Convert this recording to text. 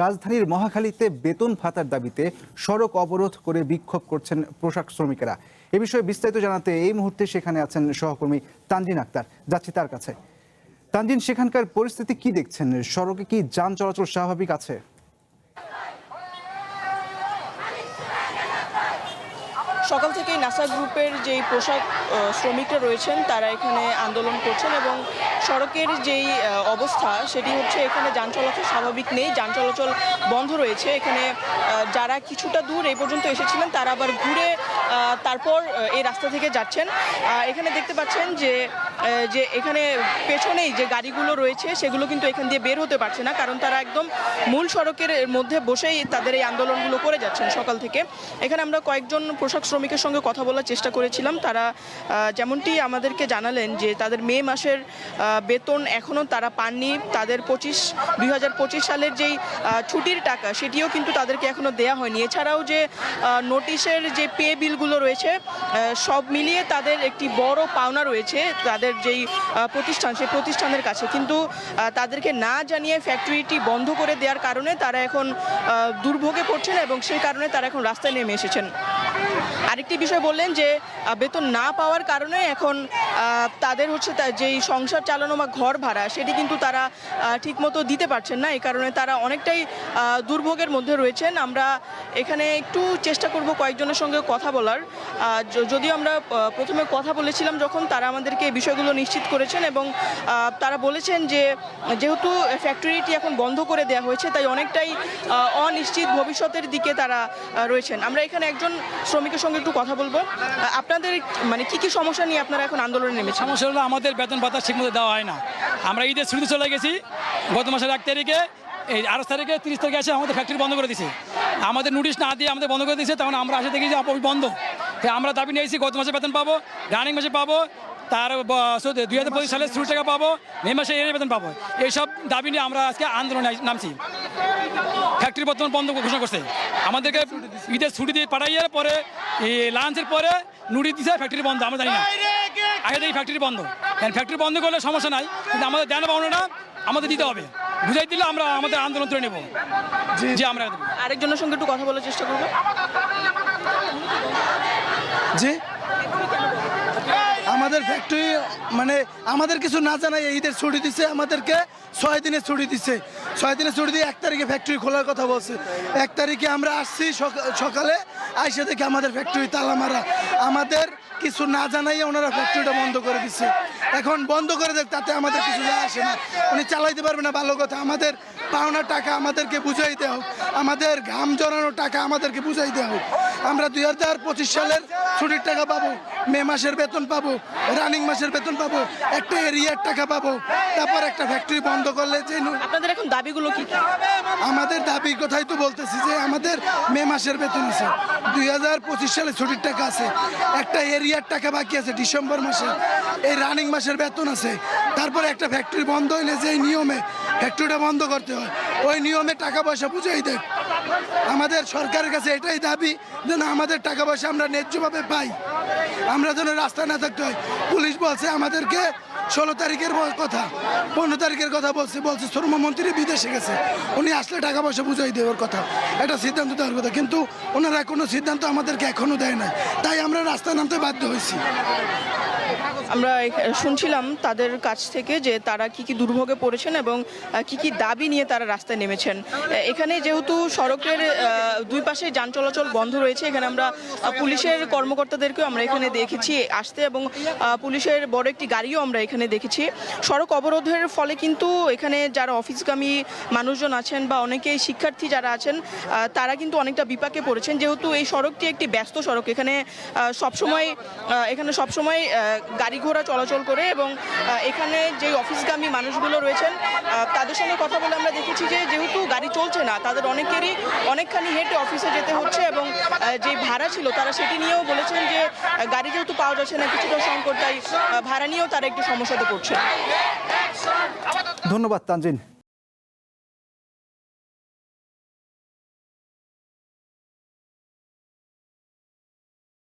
রাজধানীর মহাখালীতে বেতন ভাতার দাবিতে সড়ক অবরোধ করে বিক্ষোভ করছেন পোশাক শ্রমিকেরা। এ বিষয়ে বিস্তারিত জানাতে এই মুহূর্তে সেখানে আছেন সহকর্মী তানজিন আক্তার। যাচ্ছি তার কাছে। তানজিন, সেখানকার পরিস্থিতি কি দেখছেন? সড়কে কি যান চলাচল স্বাভাবিক আছে? সকাল থেকেই নাসা গ্রুপের যেই পোশাক শ্রমিকরা রয়েছেন তারা এখানে আন্দোলন করছেন এবং সড়কের যেই অবস্থা সেটি হচ্ছে এখানে যান চলাচল স্বাভাবিক নেই, যান চলাচল বন্ধ রয়েছে। এখানে যারা কিছুটা দূর এই পর্যন্ত এসেছিলেন তারা আবার ঘুরে তারপর এই রাস্তা থেকে যাচ্ছেন। এখানে দেখতে পাচ্ছেন যে এখানে পেছনেই যে গাড়িগুলো রয়েছে সেগুলো কিন্তু এখান দিয়ে বের হতে পারছে না, কারণ তারা একদম মূল সড়কের মধ্যে বসেই তাদের এই আন্দোলনগুলো করে যাচ্ছেন সকাল থেকে। এখানে আমরা কয়েকজন পোশাক শ্রমিকের সঙ্গে কথা বলার চেষ্টা করেছিলাম। তারা যেমনটি আমাদেরকে জানালেন যে তাদের মে মাসের বেতন এখনও তারা পাননি। তাদের 2025 সালের যেই ছুটির টাকা সেটিও কিন্তু তাদেরকে এখনও দেয়া হয়নি। এছাড়াও যে নোটিশের যে পে বিলগুলো রয়েছে সব মিলিয়ে তাদের একটি বড় পাওনা রয়েছে তাদের যেই প্রতিষ্ঠান সেই প্রতিষ্ঠানের কাছে, কিন্তু তাদেরকে না জানিয়ে ফ্যাক্টরিটি বন্ধ করে দেওয়ার কারণে তারা এখন দুর্ভোগে পড়ছেন এবং সেই কারণে তারা এখন রাস্তায় নেমে এসেছেন। আরেকটি বিষয় বললেন যে বেতন না পাওয়ার কারণে এখন তাদের হচ্ছে যেই সংসার চালানো বা ঘর ভাড়া সেটি কিন্তু তারা ঠিকমতো দিতে পারছেন না। এই কারণে তারা অনেকটাই দুর্ভোগের মধ্যে রয়েছেন। আমরা এখানে একটু চেষ্টা করব কয়েকজনের সঙ্গে কথা বলার। যদিও আমরা প্রথমে কথা বলেছিলাম যখন, তারা আমাদেরকে এই বিষয়গুলো নিশ্চিত করেছেন এবং তারা বলেছেন যে যেহেতু ফ্যাক্টরিটি এখন বন্ধ করে দেওয়া হয়েছে তাই অনেকটাই অনিশ্চিত ভবিষ্যতের দিকে তারা রয়েছেন। আমরা এখানে একজন শ্রমিকের সঙ্গে একটু কথা বলবো। আপনাদের মানে কি সমস্যা নিয়ে আপনারা এখন আন্দোলনে নেমেছেন? সমস্যা হলো আমাদের বেতন ভাতা ঠিকমতো দেওয়া হয় না। আমরা ঈদের ছুটিতে চলে গেছি গত মাসের 1 তারিখে, এই 28 তারিখে 30 তারিখে এসে আমাদের ফ্যাক্টরি বন্ধ করে দিয়েছে। আমাদের নোটিশ না দিয়ে আমাদের বন্ধ করে দিয়েছে। তখন আমরা আসে দেখি যে বন্ধ। আমরা দাবি নিয়েছি গত মাসে বেতন পাবো, রানিং মাসে পাবো, তার 2025 সালের ছুটির টাকা পাবো, মে মাসে এর বেতন পাবো। এইসব দাবি নিয়ে আমরা আজকে আন্দোলনে নামছি। ফ্যাক্টরি বর্তমান বন্ধ ঘোষণা করছে। আমাদেরকে ঈদের ছুটি দিয়ে পাঠাইয়ে পরে লাঞ্চের পরে নোটিশ দিচ্ছে ফ্যাক্টরি বন্ধ। আমরা জানি না, আগে দেখি ফ্যাক্টরি বন্ধ। ফ্যাক্টরি বন্ধ করলে সমস্যা নাই, কিন্তু আমাদের দেন পাওনাটা আমাদের দিতে হবে। বুঝাই দিলে আমরা আমাদের আন্দোলন তুলে নেব। জি, আমরা আরেকজনের সঙ্গে একটু কথা বলার চেষ্টা করবো। জি, আমাদের ফ্যাক্টরি মানে আমাদের কিছু না জানাই ঈদের ছুটি দিচ্ছে, আমাদেরকে 6 দিনের ছুটি দিচ্ছে। 6 দিনের ছুটি দিয়ে 1 তারিখে ফ্যাক্টরি খোলার কথা বলছে। 1 তারিখে আমরা আসছি সকালে, আইসে দেখে আমাদের ফ্যাক্টরি তালা মারা। আমাদের কিছু না জানাই ওনারা ফ্যাক্টরিটা বন্ধ করে দিচ্ছে। এখন বন্ধ করে দেখ, তাতে আমাদের কিছু যায় আসে না। উনি চালাইতে পারবে না, ভালো কথা। আমাদের পাওনা টাকা আমাদেরকে বুঝাইতে হোক, আমাদের ঘাম জড়ানো টাকা আমাদেরকে বুঝাইতে হোক। আমরা 2025 সালের ছুটির টাকা পাবো, মে মাসের বেতন পাবো, রানিং মাসের বেতন পাবো, একটা এরিয়ার টাকা পাবো। তারপর একটা ফ্যাক্টরি বন্ধ করলে যে আপনাদের এখন দাবিগুলো কি? আমাদের দাবি কথাই তো বলতেছি যে আমাদের মে মাসের বেতন আছে, 2025 সালে ছুটির টাকা আছে, একটা এরিয়ার টাকা বাকি আছে ডিসেম্বর মাসে, এই রানিং মাসের বেতন আছে। তারপরে একটা ফ্যাক্টরি বন্ধ হইলে যেই নিয়মে ফ্যাক্টরিটা বন্ধ করতে হয় ওই নিয়মে টাকা পয়সা বুঝাই দেয়। আমাদের সরকারের কাছে এটাই দাবি যেন আমাদের টাকা পয়সা আমরা ন্যায্যভাবে পাই, আমরা যেন রাস্তায় না থাকতে হয়। পুলিশ বলছে আমাদেরকে 16 তারিখের কথা, 15 তারিখের কথা বলছে শ্রমমন্ত্রী বিদেশে গেছে, উনি আসলে টাকা পয়সা বুঝাই দেওয়ার কথা, একটা সিদ্ধান্ত দেওয়ার কথা, কিন্তু ওনারা কোনো সিদ্ধান্ত আমাদেরকে এখনও দেয় না। তাই আমরা রাস্তায় নামতে বাধ্য হয়েছি। আমরা শুনছিলাম তাদের কাছ থেকে যে তারা কি দুর্ভোগে পড়েছেন এবং কি দাবি নিয়ে তারা রাস্তায় নেমেছেন। এখানে যেহেতু সড়কের দুই পাশে যান চলাচল বন্ধ রয়েছে, এখানে আমরা পুলিশের কর্মকর্তাদেরকেও আমরা এখানে দেখেছি আসতে এবং পুলিশের বড় একটি গাড়িও আমরা এখানে দেখেছি। সড়ক অবরোধের ফলে কিন্তু এখানে যারা অফিসগামী মানুষজন আছেন বা অনেকেই শিক্ষার্থী যারা আছেন তারা কিন্তু অনেকটা বিপাকে পড়েছেন, যেহেতু এই সড়কটি একটি ব্যস্ত সড়ক। এখানে সবসময় গাড়ি ঘোড়া চলাচল করে এবং এখানে যে অফিসগামী মানুষগুলো রয়েছেন তাদের সঙ্গে কথা বলে আমরা দেখেছি যে যেহেতু গাড়ি চলছে না তাদের অনেকেরই অনেকখানি হেঁটে অফিসে যেতে হচ্ছে এবং যে ভাড়া ছিল তারা সেটি নিয়েও বলেছেন যে গাড়ি যেহেতু পাওয়া যাচ্ছে না, কিছুটা সংকট, তাই ভাড়া নিয়েও তারা একটু সমস্যাতে পড়ছে। ধন্যবাদ তানজিন।